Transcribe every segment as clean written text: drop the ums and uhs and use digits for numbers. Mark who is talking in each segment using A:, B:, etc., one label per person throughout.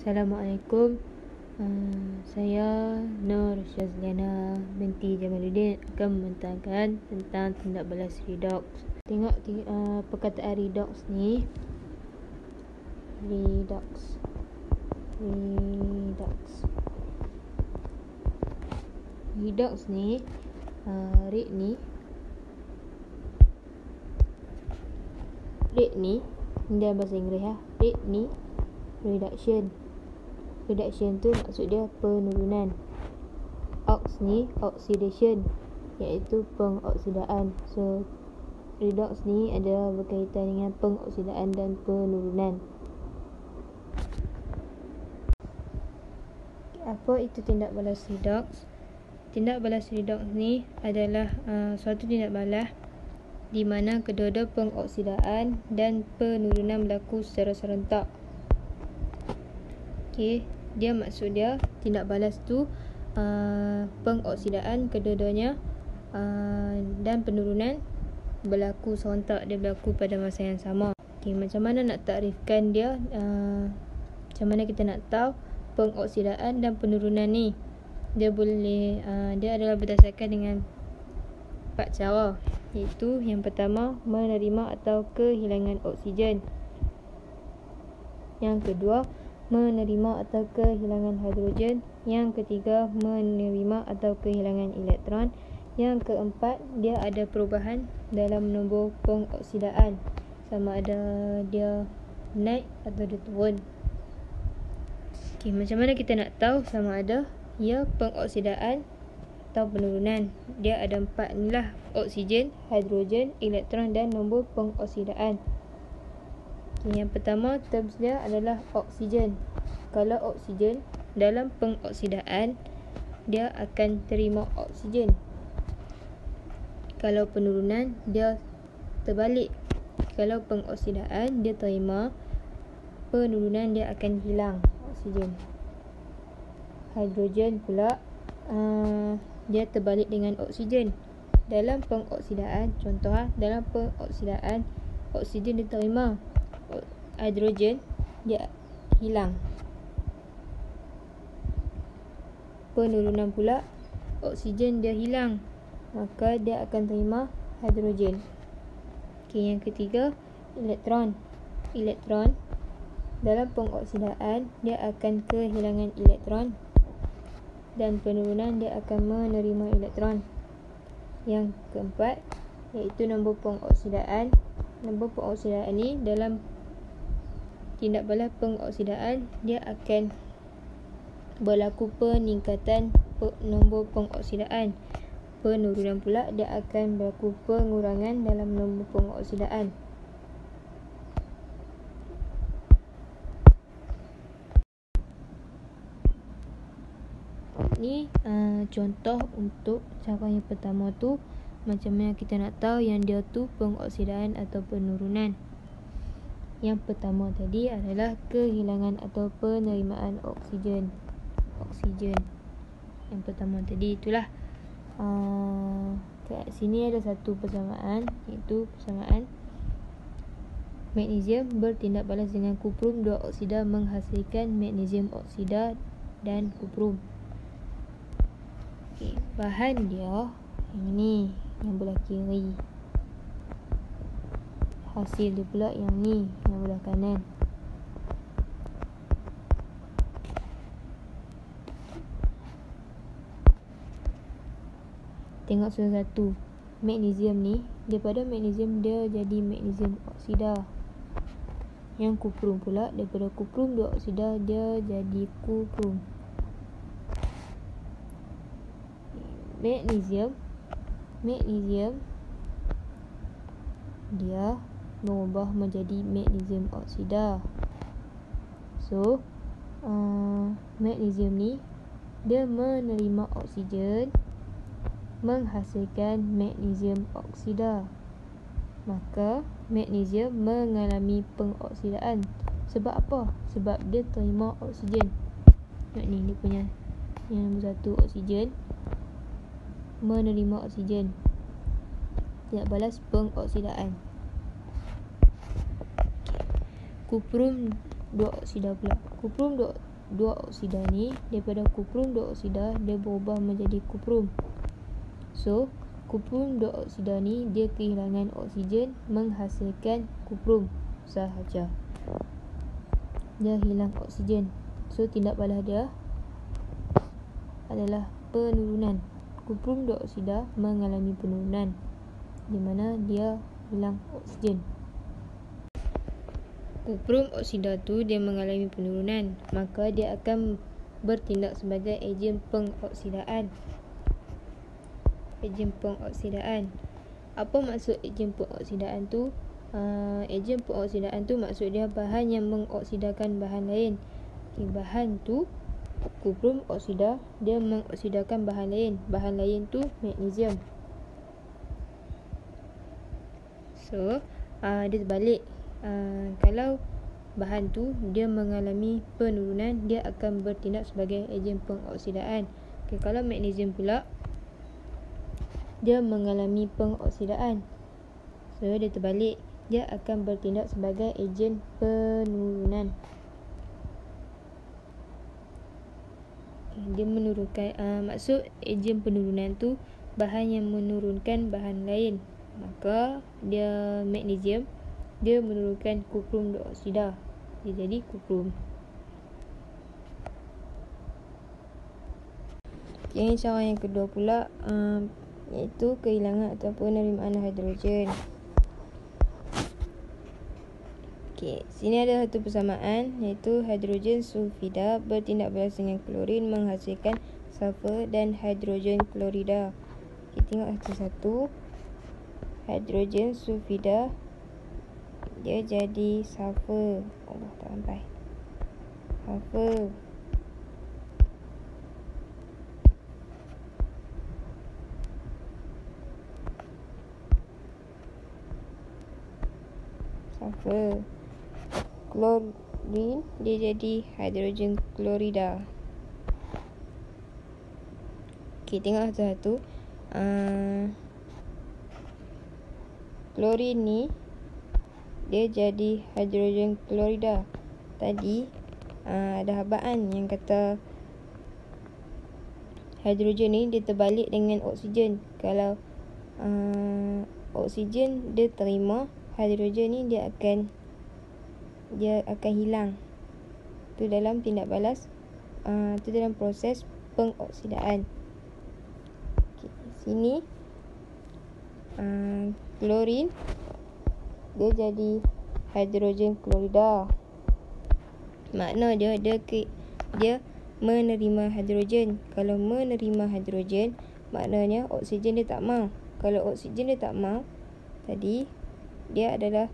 A: Assalamualaikum. Saya Nur Syazliana binti Jamaluddin akan membentangkan tentang tindak balas redox. Tengok perkataan redox ni. Redox. Redox ni rate ni dalam bahasa Inggeris rate ni reduction tu maksud dia penurunan. Ox ni oxidation, iaitu pengoksidaan. So redox ni adalah berkaitan dengan pengoksidaan dan penurunan. Apa itu tindak balas redox? Tindak balas redox ni adalah suatu tindak balas di mana kedua-dua pengoksidaan dan penurunan berlaku secara serentak. Dia maksud dia tindak balas tu pengoksidaan kedua-duanya dan penurunan berlaku serentak, dia berlaku pada masa yang sama. Macam mana nak takrifkan dia? Macam mana kita nak tahu pengoksidaan dan penurunan ni? Dia adalah berdasarkan dengan 4 cara, iaitu yang pertama, menerima atau kehilangan oksigen. Yang kedua, menerima atau kehilangan hidrogen. Yang ketiga, menerima atau kehilangan elektron. Yang keempat, dia ada perubahan dalam nombor pengoksidaan, sama ada dia naik atau dia turun. Macam mana kita nak tahu sama ada ia pengoksidaan atau penurunan? Dia ada 4 ni lah: oksigen, hidrogen, elektron dan nombor pengoksidaan. Yang pertama, terms dia adalah oksigen. Kalau oksigen dalam pengoksidaan, dia akan terima oksigen. Kalau penurunan, dia terbalik. Kalau pengoksidaan, dia terima penurunan, dia akan hilang oksigen. Hidrogen pula dia terbalik dengan oksigen. Dalam pengoksidaan, contoh dalam pengoksidaan, oksigen dia terima, hidrogen dia hilang. Penurunan pula, oksigen dia hilang, maka dia akan terima hidrogen. Yang ketiga, elektron. Elektron dalam pengoksidaan, dia akan kehilangan elektron, dan penurunan dia akan menerima elektron. Yang keempat, iaitu nombor pengoksidaan. Nombor pengoksidaan ni dalam tindak balas pengoksidaan, dia akan berlaku peningkatan nombor pengoksidaan. Penurunan pula, dia akan berlaku pengurangan dalam nombor pengoksidaan. Ni contoh untuk cara yang pertama tu, macam mana kita nak tahu yang dia tu pengoksidaan atau penurunan. Yang pertama tadi adalah kehilangan atau penerimaan oksigen. Yang pertama tadi itulah. Kat sini ada satu persamaan, iaitu persamaan magnesium bertindak balas dengan kuprum 2 oksida menghasilkan magnesium oksida dan kuprum. Bahan dia yang ni, yang belah kiri. Hasil dia pula yang ni, yang belah kanan. Tengok salah satu. Magnesium ni, daripada magnesium dia jadi magnesium oksida. Yang kuprum pula, daripada kuprum 2 oksida dia jadi kuprum. Magnesium dia berubah menjadi magnesium oksida. So magnesium ni dia menerima oksigen menghasilkan magnesium oksida. Maka magnesium mengalami pengoksidaan. Sebab apa? Sebab dia terima oksigen. Ni dia punya yang nombor 1, oksigen menerima oksigen. Tindak balas pengoksidaan. Kuprum 2 oksida pula. Kuprum dua oksida ni, daripada kuprum dua oksida dia berubah menjadi kuprum. So kuprum dua oksida ni dia kehilangan oksigen menghasilkan kuprum sahaja. Dia hilang oksigen. So tindak balas dia adalah penurunan. Kuprum dua oksida mengalami penurunan di mana dia hilang oksigen. Kuprum oksida tu dia mengalami penurunan, maka dia akan bertindak sebagai ejen pengoksidaan. Ejen pengoksidaan. Apa maksud ejen pengoksidaan tu? Ejen pengoksidaan tu maksud dia bahan yang mengoksidakan bahan lain. Bahan tu kuprum oksida, dia mengoksidakan bahan lain. Bahan lain tu magnesium. So dia terbalik. Kalau bahan tu dia mengalami penurunan, dia akan bertindak sebagai ejen pengoksidaan. Kalau magnesium pula dia mengalami pengoksidaan, so dia terbalik, dia akan bertindak sebagai ejen penurunan. Dia menurunkan, maksud ejen penurunan tu bahan yang menurunkan bahan lain. Maka dia magnesium, dia menurunkan kuprum dioksida, dia jadi kuprum. Okay, cara yang kedua pula iaitu kehilangan atau penerimaan hidrogen. Okay, sini ada satu persamaan iaitu hidrogen sulfida bertindak balas dengan klorin menghasilkan sulfur dan hidrogen klorida. Kita tengok satu-satu. Hidrogen sulfida dia jadi sulfur. Allah, tak sampai. Sulfur. Sulfur. Klorin dia jadi hidrogen klorida. Okey, tengok satu-satu. Klorin ni dia jadi hidrogen klorida. Tadi ada habaan yang kata hidrogen ni dia terbalik dengan oksigen. Kalau oksigen dia terima, hidrogen ni dia akan hilang. Tu dalam tindak balas, tu dalam proses pengoksidaan. Okay, sini klorin dia jadi hidrogen klorida. Makna dia menerima hidrogen. Kalau menerima hidrogen, maknanya oksigen dia tak mau. Kalau oksigen dia tak mau, tadi dia adalah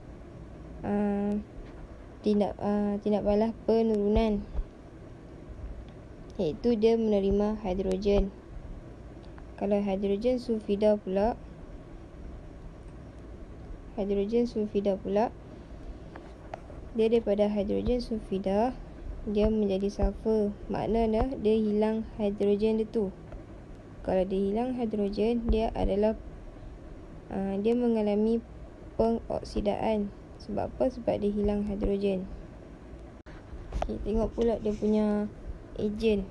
A: tindak balas penurunan, iaitu dia menerima hidrogen. Kalau hidrogen sulfida pula, dia daripada hidrogen sulfida dia menjadi sulfur. Maknanya dia hilang hidrogen dia tu. Kalau dia hilang hidrogen, dia adalah dia mengalami pengoksidaan. Sebab apa? Sebab dia hilang hidrogen. Okay, tengok pula dia punya ejen.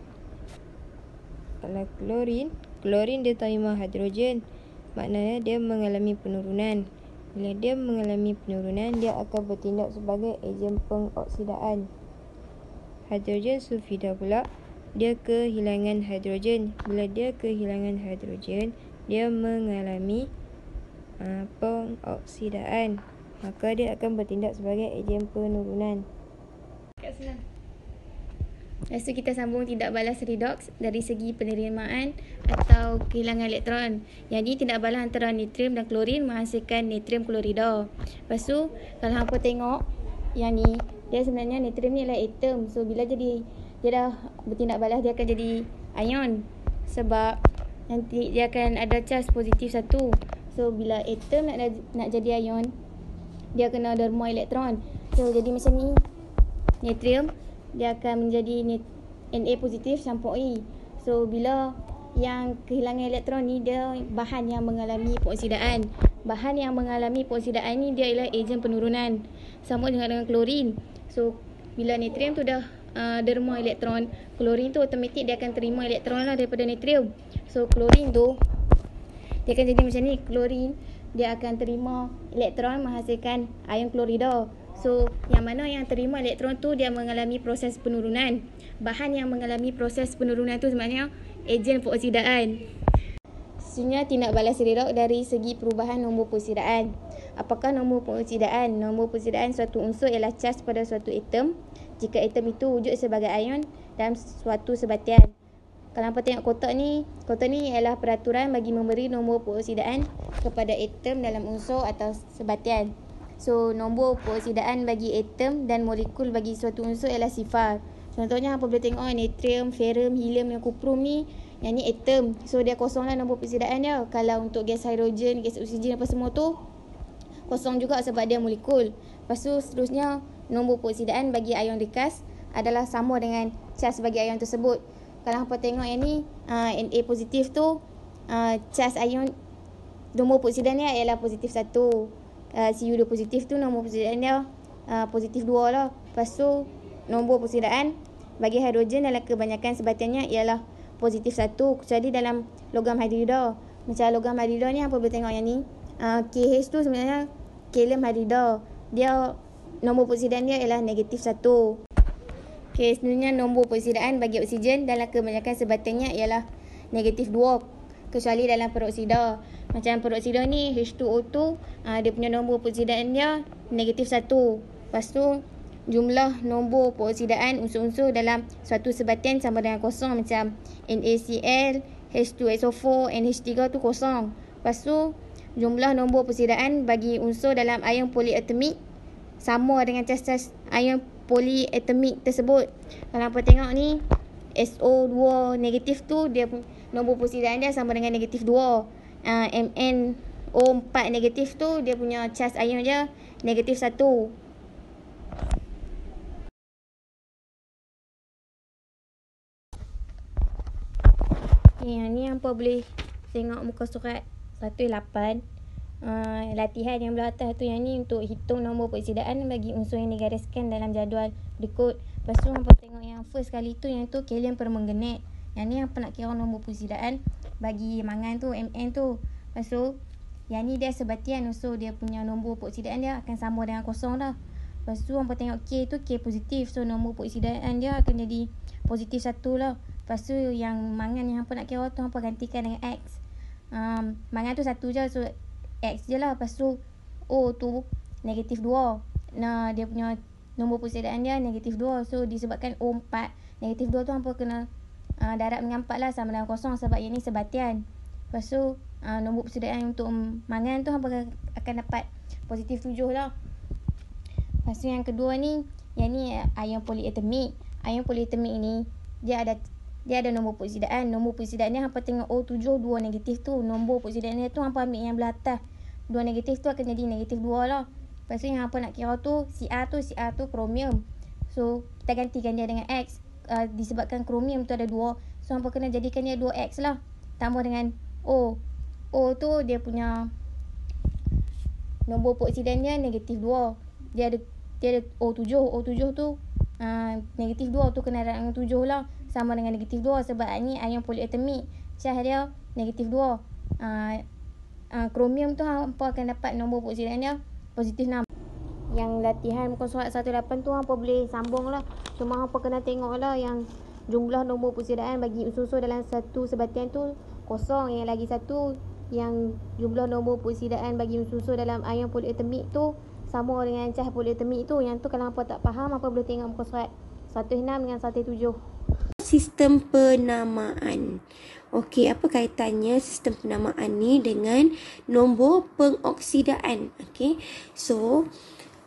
A: Kalau klorin dia terima hidrogen, maknanya dia mengalami penurunan. Bila dia mengalami penurunan, dia akan bertindak sebagai ejen pengoksidaan. Hidrogen sulfida pula dia kehilangan hidrogen. Bila dia kehilangan hidrogen, dia mengalami pengoksidaan. Maka dia akan bertindak sebagai ejen penurunan.
B: Senang. Lepas tu kita sambung tindak balas redox dari segi penerimaan atau kehilangan elektron. Yang ni tindak balas antara natrium dan klorin menghasilkan natrium klorida. Lepas tu kalau hampa tengok yang ni, dia sebenarnya natrium ni adalah atom. So bila dia dah bertindak balas, dia akan jadi ion. Sebab nanti dia akan ada charge positif satu. So bila atom nak jadi ion, dia kena derma elektron. So jadi macam ni, natrium dia akan menjadi Na positif campur E. So bila yang kehilangan elektron ni, dia bahan yang mengalami pengoksidaan. Bahan yang mengalami pengoksidaan ni dia ialah ejen penurunan. Sama dengan klorin. So bila natrium tu dah derma elektron. Klorin tu automatik dia akan terima elektron lah daripada natrium. So klorin tu dia akan jadi macam ni. Klorin dia akan terima elektron menghasilkan ion klorida. So yang mana yang terima elektron tu dia mengalami proses penurunan. Bahan yang mengalami proses penurunan tu sebenarnya ejen peroksidaan. Sebenarnya tindak balas redoks dari segi perubahan nombor peroksidaan. Apakah nombor peroksidaan? Nombor peroksidaan suatu unsur ialah charge pada suatu atom jika atom itu wujud sebagai ion dalam suatu sebatian. Kalau hampa tengok kotak ni ialah peraturan bagi memberi nombor peroksidaan kepada atom dalam unsur atau sebatian. So nombor peroksidaan bagi atom dan molekul bagi suatu unsur ialah sifar. Contohnya hampa boleh tengok natrium, ferrum, helium dan kuprum ni, yang ni atom. So dia kosong lah nombor peroksidaan dia. Kalau untuk gas hidrogen, gas oksigen apa semua tu kosong juga sebab dia molekul. Lepas tu seterusnya nombor peroksidaan bagi ion rikas adalah sama dengan charge bagi ion tersebut. Kalau hampa tengok yang ni Na positif tu charge ion nombor peroksidaan dia ialah positif 1. Cu2 positif tu nombor peroksidaan dia positif 2 lah. Lepas tu nombor peroksidaan bagi hidrogen dalam kebanyakan sebatiannya ialah positif 1 kecuali dalam logam hidrida. Macam logam hidrida ni hampa boleh tengok yang ni KH tu sebenarnya kalium hidrida. Dia nombor peroksidaan dia ialah negatif 1. Okay, sebenarnya nombor peroksidaan bagi oksigen dalam kebanyakan sebatiannya ialah negatif 2 kecuali dalam peroksida. Macam peroksida ni H2O2 dia punya nombor peroksidaan dia negatif 1. Lepas tu jumlah nombor peroksidaan unsur-unsur dalam suatu sebatian sama dengan kosong. Macam NaCl, H2SO4, NH3 tu kosong. Lepas tu jumlah nombor peroksidaan bagi unsur dalam ion polyatomik sama dengan cas-cas ion polyatomik tersebut. Kalau hampa tengok ni SO2 negatif tu dia nombor peroksidaan dia sama dengan negatif 2. MnO4 negatif tu dia punya cas ion dia negatif 1. Yang ni hampa boleh tengok muka surat 1.8. Latihan yang belah atas tu yang ni untuk hitung nombor peroksidaan bagi unsur yang digariskan dalam jadual berikut. Lepas tu hampa tengok yang first kali tu yang tu kalium permanganat. Yang ni hampa nak kira nombor peroksidaan bagi mangan tu Mn tu. Lepas tu yang ni dia sebatian unsur dia punya nombor peroksidaan dia akan sama dengan kosong dah. Lepas tu hampa tengok K tu K positif. So nombor peroksidaan dia akan jadi positif 1 lah. Lepas tu yang mangan yang hampa nak kira tu hampa gantikan dengan X. Mangan tu 1 je, so X je lah. Lepas tu O tu negatif 2. Nah, dia punya nombor peroksidaan dia negatif 2. So disebabkan O4 negatif 2 tu hampa kena darab dengan 4 lah sama dengan kosong sebab yang ni sebatian. Lepas tu nombor peroksidaan untuk mangan tu hampa akan dapat positif 7 lah. Lepas tu yang kedua ni, yang ni ion polyatomik. Ion polyatomik ni dia ada nombor peroksidaan. Nombor peroksidaan ni hampa tengok O7 2 negatif tu. Nombor peroksidaan dia tu hampa ambil yang belah atas. 2 negatif tu akan jadi negatif 2 lah. Lepas tu yang hampa nak kira tu Cr tu kromium. So kita gantikan dia dengan X. Disebabkan kromium tu ada 2. So hampa kena jadikan dia 2X lah. Tambah dengan O. O tu dia punya nombor peroksidaan dia negatif 2. Dia ada O7. O7 tu negatif 2 tu kena darab dengan 7 lah. Sama dengan negatif 2 sebab ni ion polyatomik. Charge dia negatif 2. Kromium tu hampa akan dapat nombor peroksidaan dia positif 6. Yang latihan muka surat 1.8 tu hampa boleh sambung lah. Cuma hampa kena tengok lah yang jumlah nombor peroksidaan bagi unsur-unsur dalam satu sebatian tu kosong. Yang lagi satu yang jumlah nombor peroksidaan bagi unsur-unsur dalam ion polyatomik tu sama dengan charge polyatomik tu. Yang tu kalau hampa tak faham, hampa boleh tengok muka surat 1.6 dengan 1.7.
C: Sistem penamaan. Okey, apa kaitannya sistem penamaan ni dengan nombor pengoksidaan? Okey. So,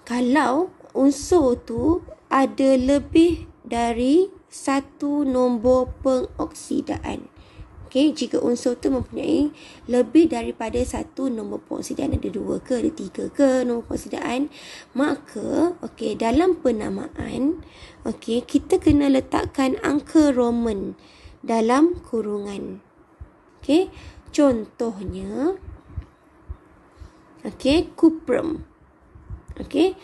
C: kalau unsur tu ada lebih dari satu nombor pengoksidaan. Okey, jika unsur tu mempunyai lebih daripada satu nombor pengoksidaan, ada 2 ke, ada 3 ke nombor pengoksidaan, maka okey, dalam penamaan, okey, kita kena letakkan angka Roman dalam kurungan. Okey, contohnya okey, cuprum. Okey,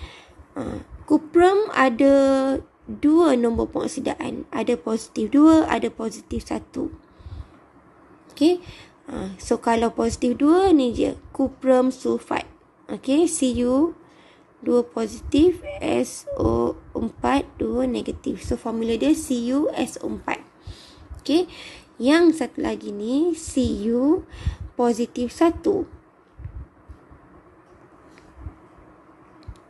C: cuprum ada dua nombor pengoksidaan. Ada positif 2, ada positif 1. Okey. So kalau positif 2 ni je kuprum sulfat. Okey, Cu 2 positif, SO4 2 negatif. So formula dia CuSO4. Okey. Yang satu lagi ni Cu positif 1.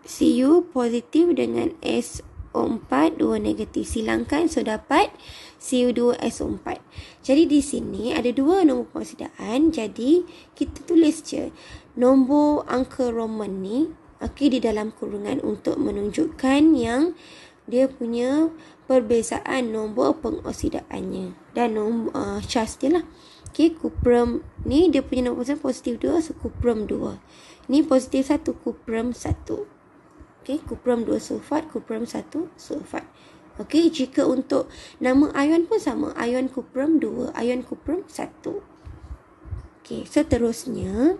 C: Cu positif dengan SO4 2 negatif. Silangkan, so dapat Cu2SO4. Jadi di sini ada dua nombor pengoksidaan. Jadi kita tulis je nombor angka Roman ni, okey, di dalam kurungan untuk menunjukkan yang dia punya perbezaan nombor pengoksidaannya dan nombor charge dia lah. Okey, kuprum ni dia punya nombor positif 2, so kuprum 2. Ni positif 1, kuprum 1. Okey, kuprum 2 sulfat, kuprum 1 sulfat. Okey, jika untuk nama ion pun sama, ion kuprum 2, ion kuprum 1. Okey, seterusnya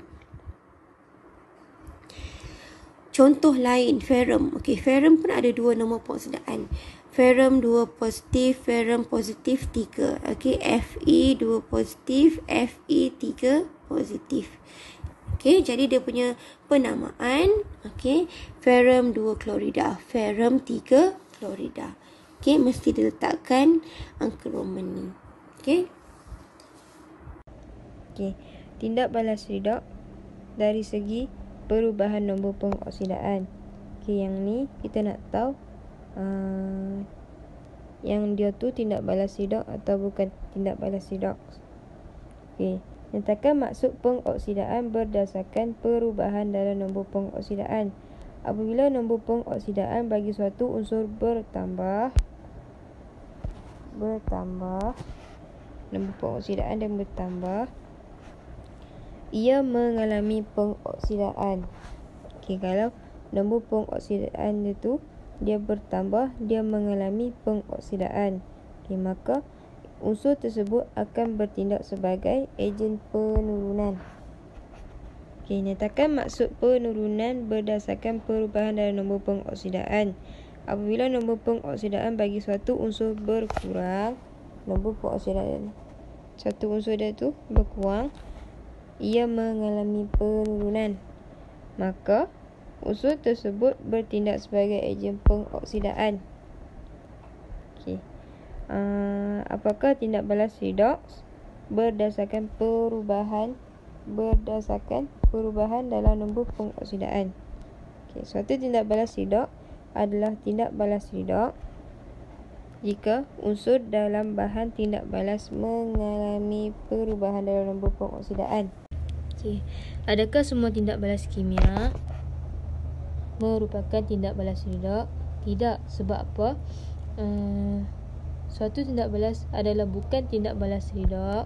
C: contoh lain, ferrum. Okey, ferrum pun ada dua nombor pengoksidaan. Ferrum 2 positif, ferrum positif 3. Okey, Fe 2 positif, Fe 3 positif. Okey, jadi dia punya penamaan, okey, ferrum 2 klorida, ferrum 3 klorida. Okey, mesti diletakkan angka Roman ni. Okey.
A: Okey, tindak balas redox dari segi perubahan nombor pengoksidaan. Okey, yang ni kita nak tahu yang dia tu tindak balas redox atau bukan tindak balas redox. Okey, nyatakan maksud pengoksidaan berdasarkan perubahan dalam nombor pengoksidaan. Apabila nombor pengoksidaan bagi suatu unsur bertambah, nombor pengoksidaan dan bertambah, ia mengalami pengoksidaan. Okey, kalau nombor pengoksidaan dia tu dia bertambah, dia mengalami pengoksidaan. Okey, maka unsur tersebut akan bertindak sebagai ejen penurunan. Okey, nyatakan maksud penurunan berdasarkan perubahan dalam nombor pengoksidaan. Apabila nombor pengoksidaan bagi suatu unsur berkurang, nombor pengoksidaan satu unsur dia tu berkurang, ia mengalami penurunan. Maka unsur tersebut bertindak sebagai ejen pengoksidaan. Okey. Apakah tindak balas redox berdasarkan perubahan dalam nombor pengoksidaan? Okey, suatu tindak balas redox adalah tindak balas redox jika unsur dalam bahan tindak balas mengalami perubahan dalam nombor pengoksidaan. Okey, adakah semua tindak balas kimia merupakan tindak balas redox? Tidak. Sebab apa? Suatu tindak balas adalah bukan tindak balas redox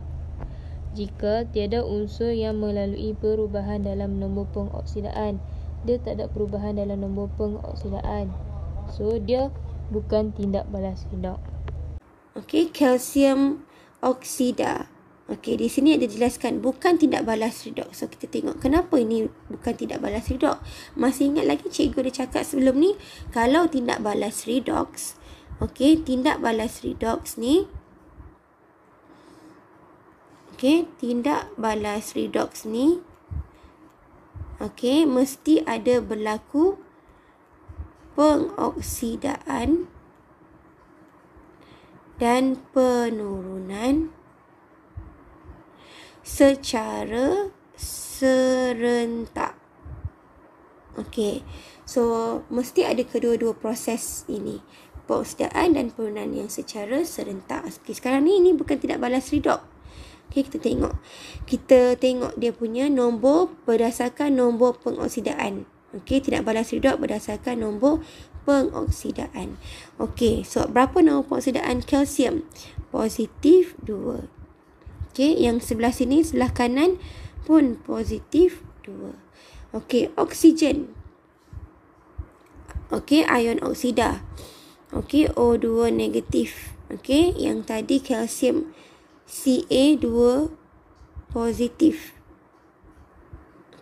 A: jika tiada unsur yang melalui perubahan dalam nombor pengoksidaan. Dia tak ada perubahan dalam nombor pengoksidaan, so dia bukan tindak balas redox.
C: Okey, kalsium oksida. Okey, di sini ada jelaskan bukan tindak balas redox. So kita tengok kenapa ini bukan tindak balas redox. Masih ingat lagi cikgu dah cakap sebelum ni, kalau tindak balas redox, okey, tindak balas redox ni, okey, tindak balas redox ni, okey, mesti ada berlaku pengoksidaan dan penurunan secara serentak. Okey, so mesti ada kedua-dua proses ini, pengoksidaan dan penurunan yang secara serentak. Okay, sekarang ni ini bukan tindak balas redox. Okay, kita tengok dia punya nombor berdasarkan nombor pengoksidaan. Okay, tindak balas redox berdasarkan nombor pengoksidaan. Okay, so berapa nombor pengoksidaan kalsium? Positif 2. Okay, yang sebelah sini, sebelah kanan pun positif 2. Okay, oksigen. Okay, ion oksida. Okay, O2 negatif. Okay, yang tadi kalsium Ca2 positif.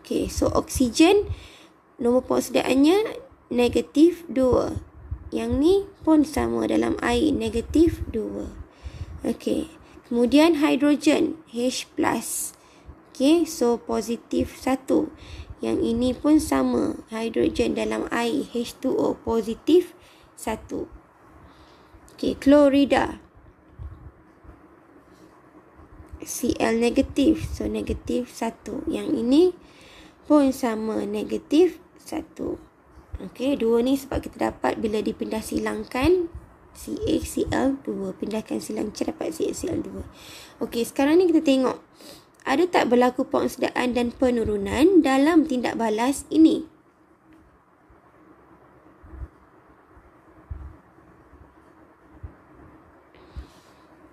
C: Okay, so oksigen nombor pengoksidaannya negatif 2. Yang ni pun sama dalam air, negatif 2. Okey. Kemudian hidrogen H+. Okey, so positif 1. Yang ini pun sama, hidrogen dalam air H2O positif 1. Okey, klorida Cl negatif, so negatif 1. Yang ini pun sama, negatif 1. Okey, 2 ni sebab kita dapat bila dipindah silangkan CaCl2. Pindahkan silang C dapat CaCl2. Okey, sekarang ni kita tengok. Ada tak berlaku pengoksidaan dan penurunan dalam tindak balas ini?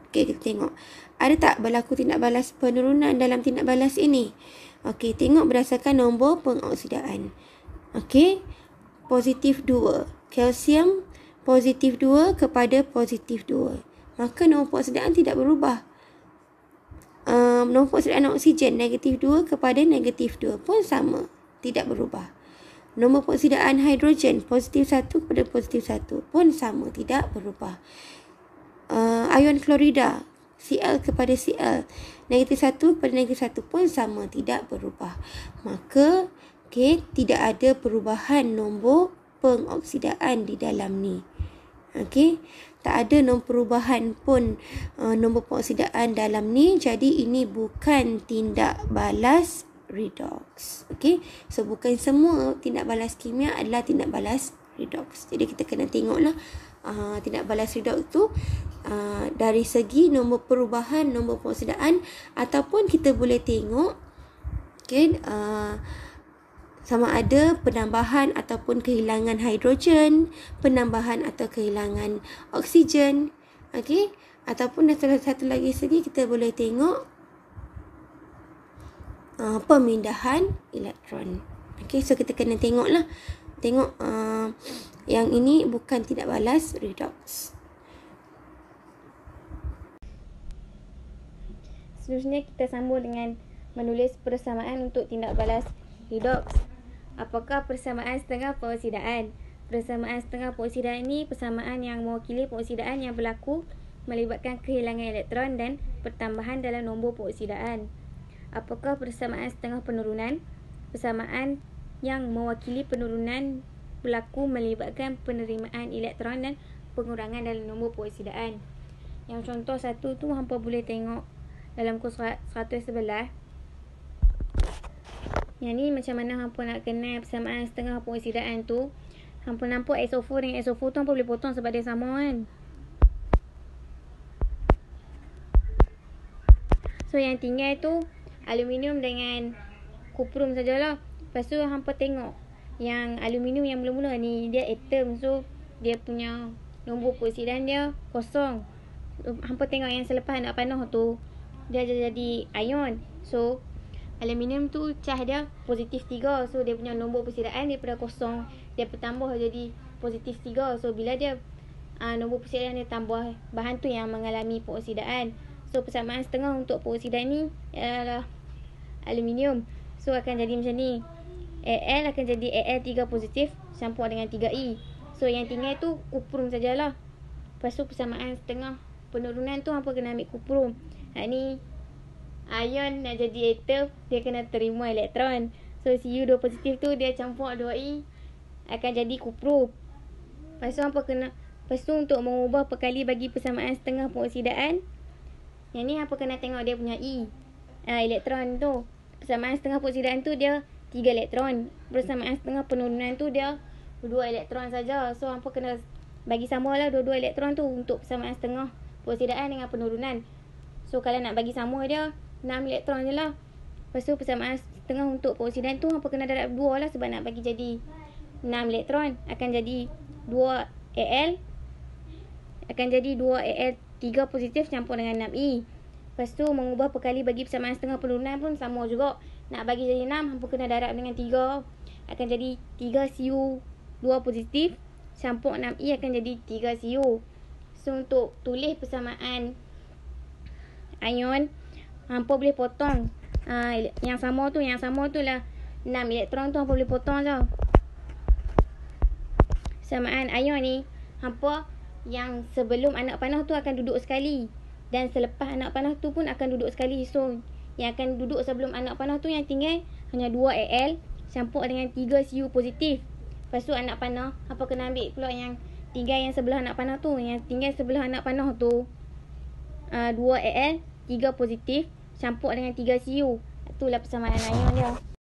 C: Okey, kita tengok. Ada tak berlaku tindak balas penurunan dalam tindak balas ini? Okey, tengok berdasarkan nombor pengoksidaan. Okey, positif 2. Kalsium positif 2 kepada positif 2. Maka nombor pengoksidaan tidak berubah. Nombor pengoksidaan oksigen negatif 2 kepada negatif 2 pun sama, tidak berubah. Nombor pengoksidaan hidrogen positif 1 kepada positif 1 pun sama, tidak berubah. Ion klorida Cl kepada Cl negatif 1 kepada negatif 1 pun sama, tidak berubah. Maka tidak ada perubahan nombor pengoksidaan di dalam ni. Tak ada perubahan pun nombor pengoksidaan dalam ni. Jadi ini bukan tindak balas redox. So bukan semua tindak balas kimia adalah tindak balas redox. Jadi kita kena tengoklah tindak balas redox tu dari segi nombor perubahan nombor pengoksidaan, ataupun kita boleh tengok sama ada penambahan ataupun kehilangan hidrogen, penambahan atau kehilangan oksigen. Ataupun satu lagi segi kita boleh tengok pemindahan elektron. So kita kena tengoklah. Tengok yang ini bukan tindak balas redox.
B: Seterusnya kita sambung dengan menulis persamaan untuk tindak balas redox. Apakah persamaan setengah pengoksidaan? Persamaan setengah pengoksidaan ini persamaan yang mewakili pengoksidaan yang berlaku melibatkan kehilangan elektron dan pertambahan dalam nombor pengoksidaan. Apakah persamaan setengah penurunan? Persamaan yang mewakili penurunan berlaku melibatkan penerimaan elektron dan pengurangan dalam nombor pengoksidaan. Yang contoh satu tu hampa boleh tengok dalam kursus 111. Yang ni macam mana hampa nak kenal persamaan setengah pengoksidaan tu. Hampa nampak SO4 dengan SO4 tu hampa boleh potong sebab dia sama kan. So yang tinggal tu aluminium dengan kuprum sajalah. Lepas tu hampa tengok yang aluminium yang mula-mula ni dia atom, so dia punya nombor pengoksidaan dia kosong. Hampa tengok yang selepas nak panah tu dia jadi ion. So aluminium tu cah dia positif 3. So dia punya nombor pengoksidaan daripada kosong dia bertambah jadi positif 3. So bila dia nombor pengoksidaan dia tambah, bahan tu yang mengalami pengoksidaan. So persamaan setengah untuk pengoksidaan ni adalah aluminium. So akan jadi macam ni. Al akan jadi Al3 positif campur dengan 3E. So yang tinggal tu kuprum sajalah. Lepas tu persamaan setengah penurunan tu hampa kena ambil kuprum. Ni ion nak jadi atom, dia kena terima elektron. So Cu2 positif tu dia campur 2E akan jadi kuprum. Lepas tu untuk mengubah perkali bagi persamaan setengah pengoksidaan, yang ni hampa kena tengok dia punya E, elektron tu. Persamaan setengah pengoksidaan tu dia 3 elektron. Persamaan setengah penurunan tu dia 2 elektron saja. So hampa kena bagi samalah 2 elektron tu untuk persamaan setengah pengoksidaan dengan penurunan. So kalau nak bagi sama dia 6 elektron je lah. Lepas tu persamaan setengah untuk pengoksidaan tu hampa kena darab 2 lah, sebab nak bagi jadi 6 elektron akan jadi 2 Al akan jadi 2 Al3 positif campur dengan 6E. Lepas tu mengubah perkali bagi persamaan setengah penurunan pun sama juga. Nak bagi jadi 6 hampa kena darab dengan 3 akan jadi 3 Cu2 positif campur 6E akan jadi 3 Cu. So untuk tulis persamaan ion, hampa boleh potong yang sama tu lah 6 elektron tu hampa boleh potong je. Persamaan ion ni hampa yang sebelum anak panah tu akan duduk sekali. Dan selepas anak panah tu pun akan duduk sekali. So, yang akan duduk sebelum anak panah tu yang tinggal hanya 2 AL campur dengan 3 CU positif. Lepas tu anak panah, hampa kena ambil pula yang tinggal yang sebelah anak panah tu. Yang tinggal sebelah anak panah tu 2 AL, 3 positif campur dengan 3 CU. Itulah persamaran ion dia.